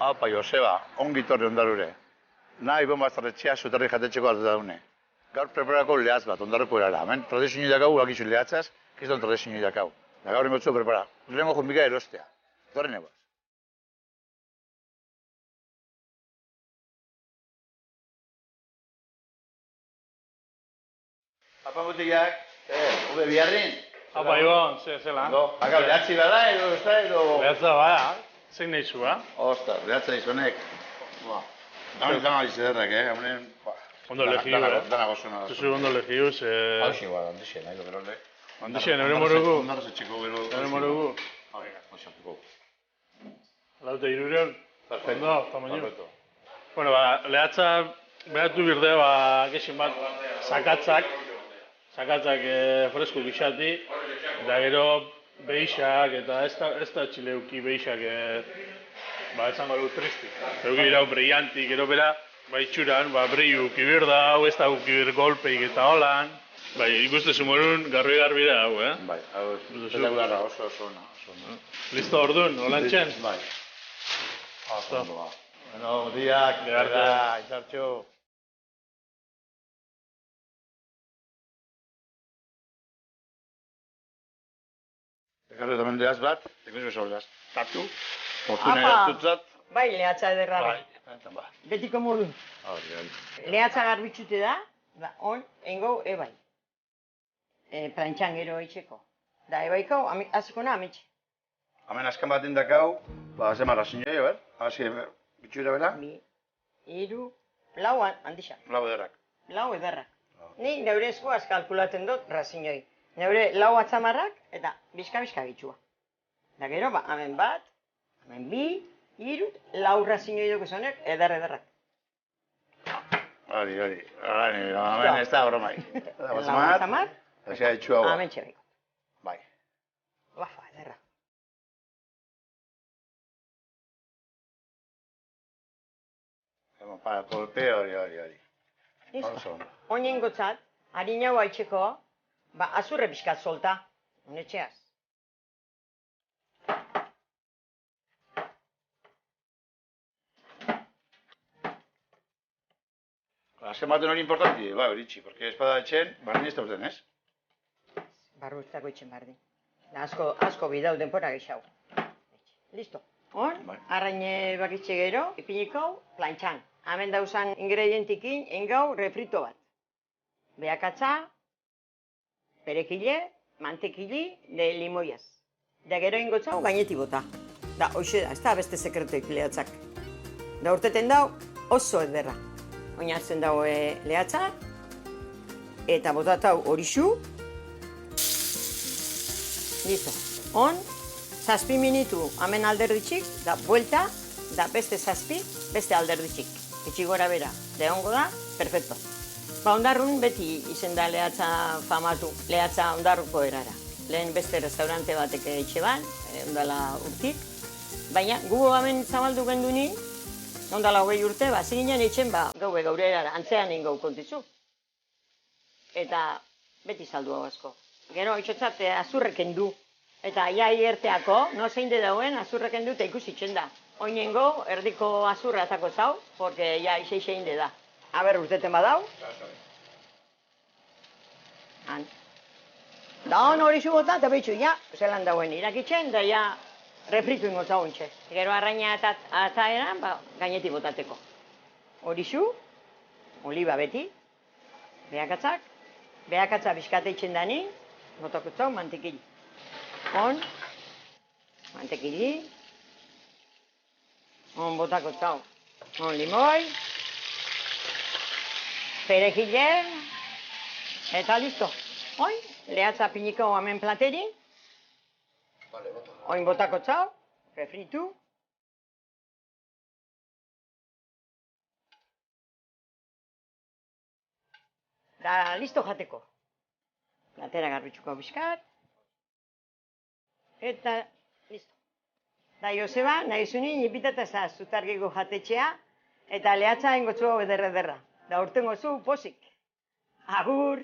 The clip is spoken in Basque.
Apa, Joseba, ongi torri ondarure. Nahi bon bazarretxea zutarri jatetxeko alde daune. Gaur preparako lehaz bat, ondarruko erara. Hemen tradizio dakau, gakizu lehatzaz, kiston tradizio dakau. Da gaur ingotzu prepara. Lehenko junbika erostea. Torri negoaz. Apa mutiak, ube biharrin? Apa, Ibon, zela. Akau, lehatzi bada edo ez da edo... Lehatza bada, zein nahi zu, ba? Ostar, lehatza izonek. Hemen izan ari zederrak, hemen... Ondo legiu, Dana gozuna da. Zuzu ondo legiu, ze... Hauxi, handixen, nahi dokerole. Handixen, eure morugu. Ondarra zetxeko gero... Eure morugu. Hoxatuko. Laute irureon. Perfecto. Ondo, tamaño. Bueno, lehatza behatu birde, gexin bat, sakatzak fresko gixati, eta gero beixak, eta ez da txileuki beixak, esango dugu tristi. Euki irau brillanti, gero bera, itxuran, brillu ukibir da, hau ez da ukibir golpeik eta holan. Ikustezu morun, garbi da hau, Bai, hau espetakularra oso ona. Listo, orduan, holan txen? Bai. Listo. Bueno, diak, izartxo. Ekarri tamen lehaz bat, ikusi beso lehaz. Tatu, fortuna jartutzat. Bai, lehatza ederra Bai, bai. Betiko modu. Lehatza garbitxute da, engo ebai. Plantxan gero itxeko. Da ebaiko, azikona ametxe. Hemen askan bat indakau, zemarra zinoi, hasi bitxura bera? Bi, iru, lauan, handixak. Lau ederrak. Lau ederrak. Ni neure eskuaz kalkulaten dut razinoi. Neure lau atzamarrak eta bizka bitxua. Da gero, hemen bat, hemen bi, iru, lau razinoi dugu zonek, ederrak. Hori, hemen ez da bromai. Lau atzamar, Eta itxua hau. hemen txerriko. Bai. Bafa, ederra. Para kolpe hori. Listo. Oinen gotzat, harina hau haitxeko, azurre pixkat solta, honetxeaz. Azken baten hori importanti, beritxi, porque espada etxen, barrin ez da urten, ez? Barru ez dago itxen bardin. Asko bidau denpora gexau. Listo. Arraine bakitxe gero, ipiniko, plantxan. Hemen dauzan ingredientikin, engau, refrito bat. Beakatza, perekile, mantekili, de limoiaz. Da gero ingotzau, gainetik bota. Da, hoxe da, ez da beste sekreto lehatzak. Da urteten dau, oso ederra. Oinartzen dago lehatza, eta botatau horixu. Listo. 7 minutu hemen alderditxik, da buelta, da beste 7, beste alderditxik. Etxik gora bera, da egongo da, perfecto. Ondarrun beti izen da lehatza famatu, lehatza ondarruko erara. Lehen beste restaurante batek etxe ban, ondala urtik. Baina, gu hemen zabaldu genduni, ondala 20 urte, ziginen etxen gaue gaur erara, antzean ingau kontitzu. Eta beti saldu hau asko. Gero, itxotzat, azurreken du. Eta iai erteako, no zein de dauen, azurreken du eta ikusitzen da. Oinengo, erdiko azurra atako zau, porque ja isei de da. Aber, urteten badau. Da hon hori zubota, eta behitxu, zelan dauen irakitzen, da refritu ingo zau ontxe. Gero arraina eta eran, gainetik botateko. Hori zu, oliba beti, behakatza bizkate itzen dani, botako zau, mantekili. Mantekili, botako zau, limoi, perejile, eta listo. Lehatza piniko hemen plateri, botako zau, refritu. Da listo jateko. Platera garbitzuko bizkat. Eta listo. Da Joseba, nahi zunin, ipitata zutargiko jatetxea, eta lehatza ingotzu ederra. Da urtengo zu, pozik. Agur!